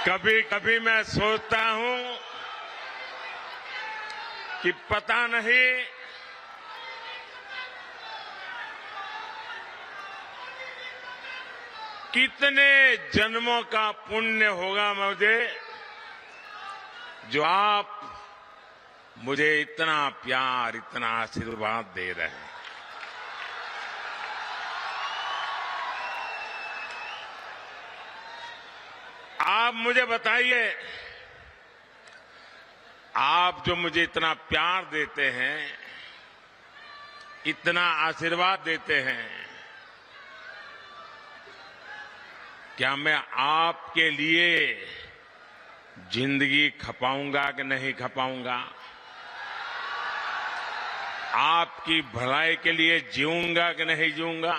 कभी कभी मैं सोचता हूं कि पता नहीं कितने जन्मों का पुण्य होगा मुझे जो आप मुझे इतना प्यार, इतना आशीर्वाद दे रहे हैं। आप मुझे बताइए, आप जो मुझे इतना प्यार देते हैं, इतना आशीर्वाद देते हैं, क्या मैं आपके लिए जिंदगी खपाऊंगा कि नहीं खपाऊंगा? आपकी भलाई के लिए जीऊंगा कि नहीं जीऊंगा?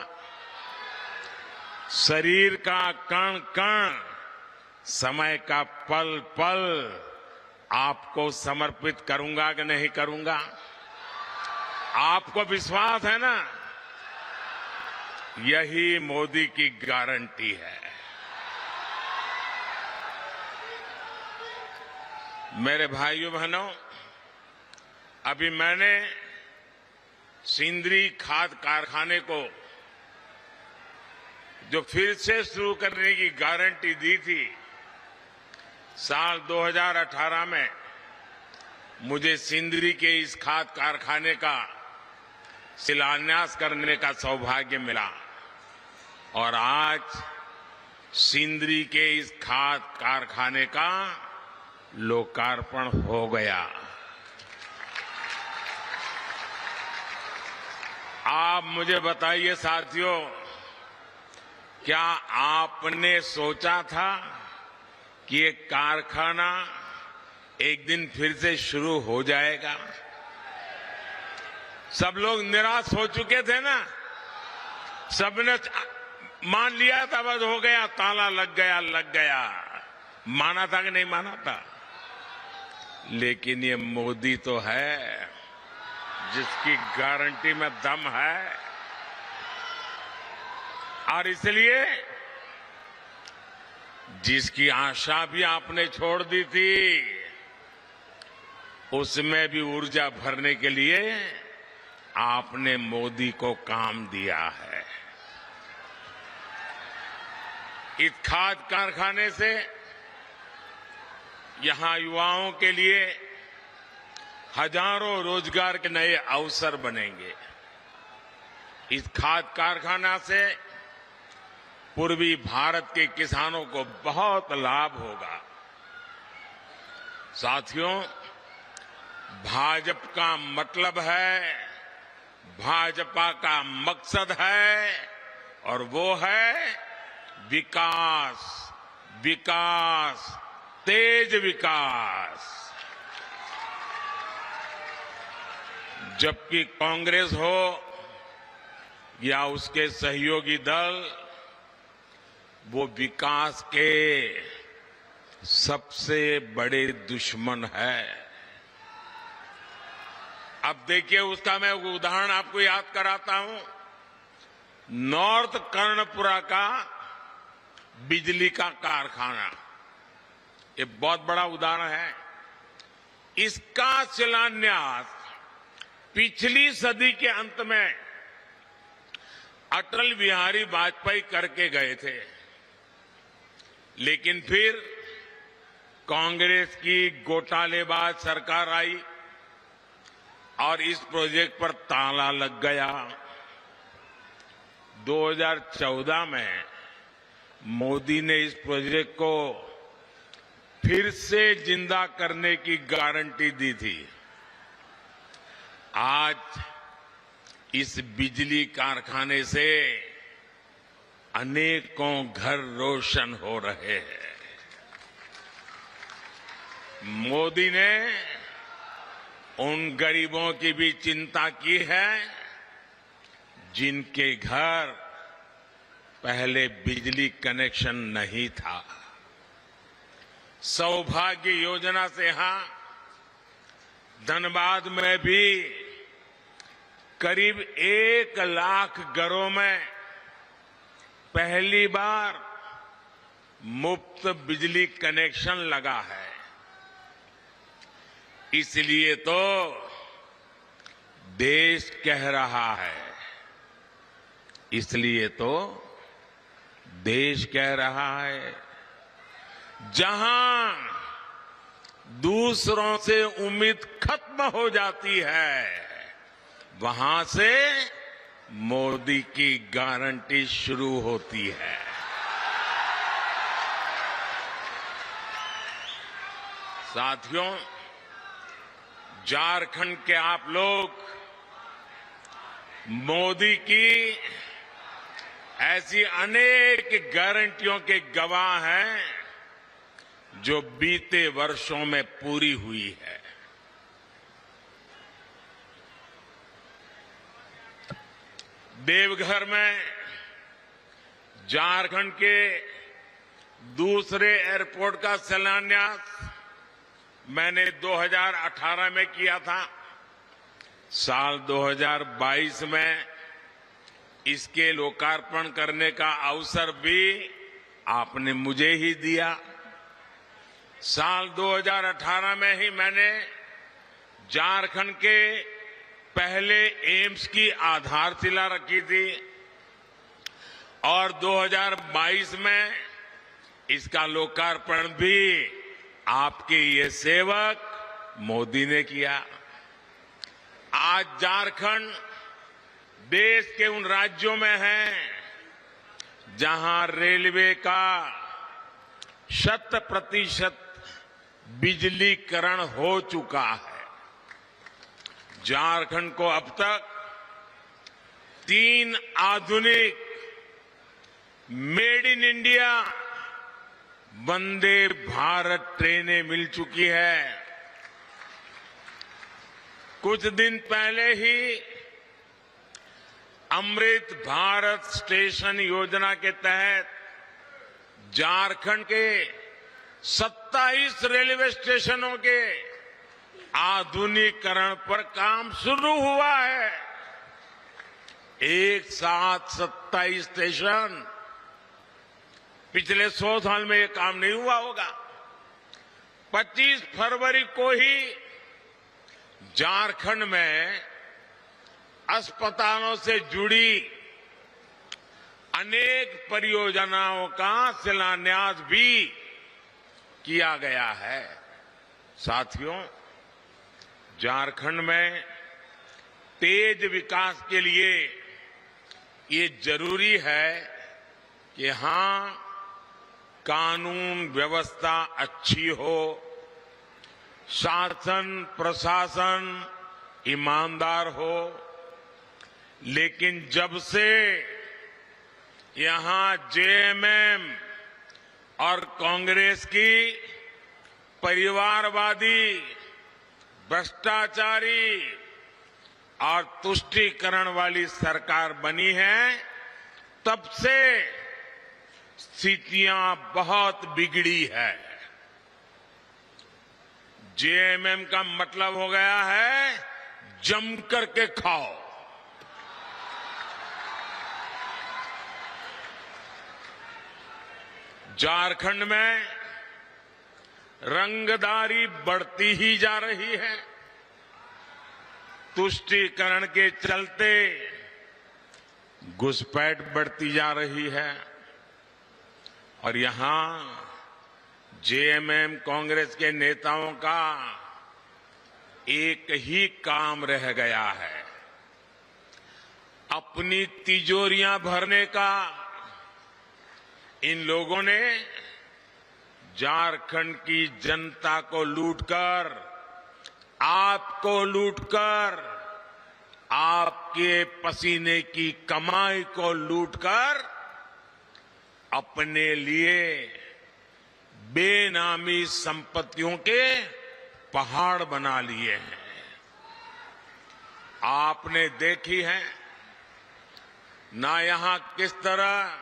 शरीर का कण कण, समय का पल पल आपको समर्पित करूंगा कि नहीं करूंगा? आपको विश्वास है ना? यही मोदी की गारंटी है। मेरे भाइयों बहनों, अभी मैंने सिंदरी खाद कारखाने को जो फिर से शुरू करने की गारंटी दी थी, साल 2018 में मुझे सिंदरी के इस खाद कारखाने का शिलान्यास करने का सौभाग्य मिला और आज सिंदरी के इस खाद कारखाने का लोकार्पण हो गया। आप मुझे बताइए साथियों, क्या आपने सोचा था कि ये कारखाना एक दिन फिर से शुरू हो जाएगा? सब लोग निराश हो चुके थे ना, सबने मान लिया था बस हो गया, ताला लग गया। माना था कि नहीं माना था? लेकिन ये मोदी तो है जिसकी गारंटी में दम है, और इसलिए जिसकी आशा भी आपने छोड़ दी थी, उसमें भी ऊर्जा भरने के लिए आपने मोदी को काम दिया है। इस खाद कारखाने से यहां युवाओं के लिए हजारों रोजगार के नए अवसर बनेंगे। इस खाद कारखाना से पूर्वी भारत के किसानों को बहुत लाभ होगा। साथियों, भाजपा का मतलब है, भाजपा का मकसद है, और वो है विकास, विकास, तेज विकास। जबकि कांग्रेस हो या उसके सहयोगी दल, वो विकास के सबसे बड़े दुश्मन है। अब देखिए, उसका मैं उदाहरण आपको याद कराता हूं। नॉर्थ कर्णपुरा का बिजली का कारखाना, ये बहुत बड़ा उदाहरण है। इसका शिलान्यास पिछली सदी के अंत में अटल बिहारी वाजपेयी करके गए थे, लेकिन फिर कांग्रेस की घोटालेबाज सरकार आई और इस प्रोजेक्ट पर ताला लग गया। 2014 में मोदी ने इस प्रोजेक्ट को फिर से जिंदा करने की गारंटी दी थी। आज इस बिजली कारखाने से अनेकों घर रोशन हो रहे हैं। मोदी ने उन गरीबों की भी चिंता की है जिनके घर पहले बिजली कनेक्शन नहीं था। सौभाग्य योजना से यहां धनबाद में भी करीब 1 लाख घरों में पहली बार मुफ्त बिजली कनेक्शन लगा है। इसलिए तो देश कह रहा है, इसलिए तो देश कह रहा है, जहां दूसरों से उम्मीद खत्म हो जाती है, वहां से मोदी की गारंटी शुरू होती है। साथियों, झारखंड के आप लोग मोदी की ऐसी अनेक गारंटियों के गवाह हैं जो बीते वर्षों में पूरी हुई है। देवघर में झारखंड के दूसरे एयरपोर्ट का शिलान्यास मैंने 2018 में किया था। साल 2022 में इसके लोकार्पण करने का अवसर भी आपने मुझे ही दिया। साल 2018 में ही मैंने झारखंड के पहले एम्स की आधारशिला रखी थी और 2022 में इसका लोकार्पण भी आपके ये सेवक मोदी ने किया। आज झारखंड देश के उन राज्यों में है जहां रेलवे का 100% बिजलीकरण हो चुका है। झारखंड को अब तक 3 आधुनिक made in India Vande Bharat ट्रेनें मिल चुकी है। कुछ दिन पहले ही अमृत भारत स्टेशन योजना के तहत झारखंड के 27 रेलवे स्टेशनों के आधुनिकीकरण पर काम शुरू हुआ है। एक साथ 27 स्टेशन। पिछले 100 साल में ये काम नहीं हुआ होगा। 25 फरवरी को ही झारखंड में अस्पतालों से जुड़ी अनेक परियोजनाओं का शिलान्यास भी किया गया है। साथियों, झारखंड में तेज विकास के लिए ये जरूरी है कि यहां कानून व्यवस्था अच्छी हो, शासन प्रशासन ईमानदार हो। लेकिन जब से यहां जेएमएम और कांग्रेस की परिवारवादी, भ्रष्टाचारी और तुष्टीकरण वाली सरकार बनी है, तब से स्थितियां बहुत बिगड़ी है। जेएमएम का मतलब हो गया है जम करके खाओ। झारखंड में रंगदारी बढ़ती ही जा रही है। तुष्टीकरण के चलते घुसपैठ बढ़ती जा रही है और यहां जेएमएम कांग्रेस के नेताओं का एक ही काम रह गया है, अपनी तिजोरियां भरने का। इन लोगों ने झारखंड की जनता को लूटकर, आपको लूटकर, आपके पसीने की कमाई को लूटकर अपने लिए बेनामी संपत्तियों के पहाड़ बना लिए हैं। आपने देखी है ना यहां किस तरह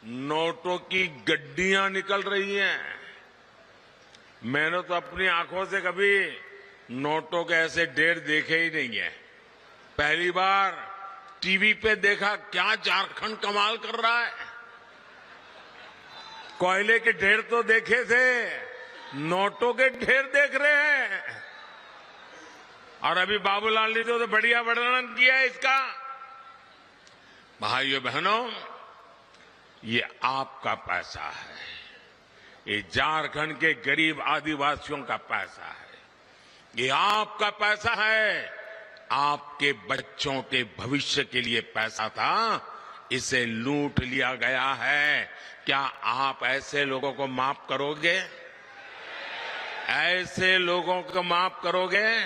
नोटों की गड्डियां निकल रही हैं। मैंने तो अपनी आंखों से कभी नोटों के ऐसे ढेर देखे ही नहीं है। पहली बार टीवी पे देखा। क्या झारखंड कमाल कर रहा है। कोयले के ढेर तो देखे थे, नोटों के ढेर देख रहे हैं। और अभी बाबूलाल ने तो बढ़िया वर्णन किया है इसका। भाइयों बहनों, ये आपका पैसा है, ये झारखंड के गरीब आदिवासियों का पैसा है, ये आपका पैसा है। आपके बच्चों के भविष्य के लिए पैसा था, इसे लूट लिया गया है। क्या आप ऐसे लोगों को माफ करोगे? ऐसे लोगों को माफ करोगे?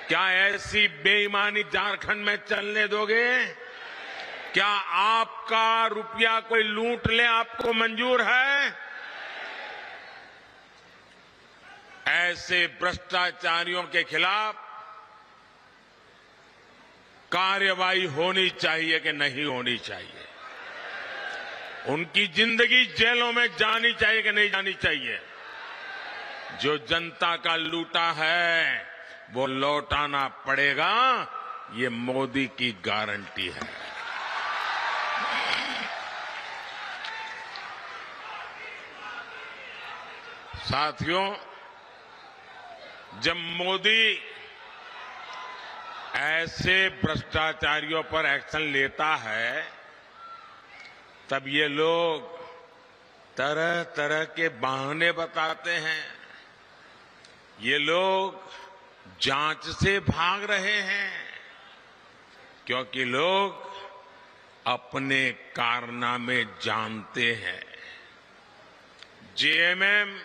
क्या ऐसी बेईमानी झारखंड में चलने दोगे? क्या आपका रुपया कोई लूट ले आपको मंजूर है? ऐसे भ्रष्टाचारियों के खिलाफ कार्रवाई होनी चाहिए कि नहीं होनी चाहिए? उनकी जिंदगी जेलों में जानी चाहिए कि नहीं जानी चाहिए? जो जनता का लूटा है वो लौटाना पड़ेगा, ये मोदी की गारंटी है। साथियों, जब मोदी ऐसे भ्रष्टाचारियों पर एक्शन लेता है, तब ये लोग तरह तरह के बहाने बताते हैं। ये लोग जांच से भाग रहे हैं क्योंकि लोग अपने कारनामे जानते हैं। जेएमएम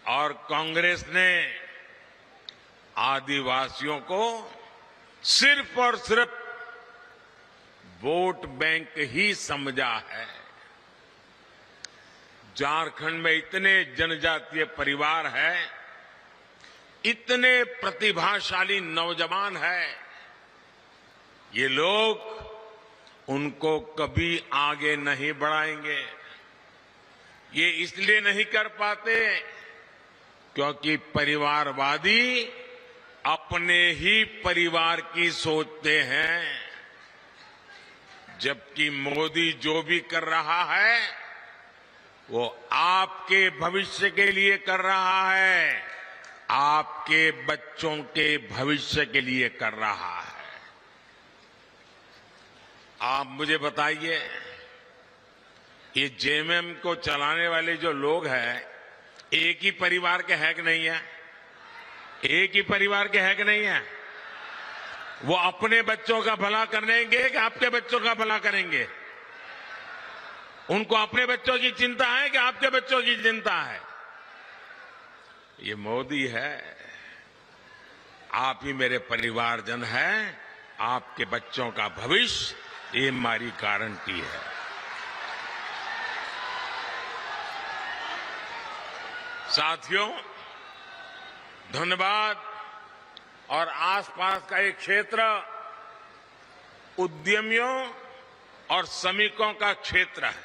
और कांग्रेस ने आदिवासियों को सिर्फ और सिर्फ वोट बैंक ही समझा है। झारखंड में इतने जनजातीय परिवार हैं, इतने प्रतिभाशाली नौजवान हैं, ये लोग उनको कभी आगे नहीं बढ़ाएंगे। ये इसलिए नहीं कर पाते क्योंकि परिवारवादी अपने ही परिवार की सोचते हैं, जबकि मोदी जो भी कर रहा है वो आपके भविष्य के लिए कर रहा है, आपके बच्चों के भविष्य के लिए कर रहा है। आप मुझे बताइए, ये जेएमएम को चलाने वाले जो लोग हैं, एक ही परिवार के है कि नहीं है? एक ही परिवार के है कि नहीं है? वो अपने बच्चों का भला करेंगे कि आपके बच्चों का भला करेंगे? उनको अपने बच्चों की चिंता है कि आपके बच्चों की चिंता है? ये मोदी है। आप ही मेरे परिवारजन हैं, आपके बच्चों का भविष्य ये हमारी गारंटी है। साथियों, धनबाद और आसपास का एक क्षेत्र उद्यमियों और श्रमिकों का क्षेत्र है।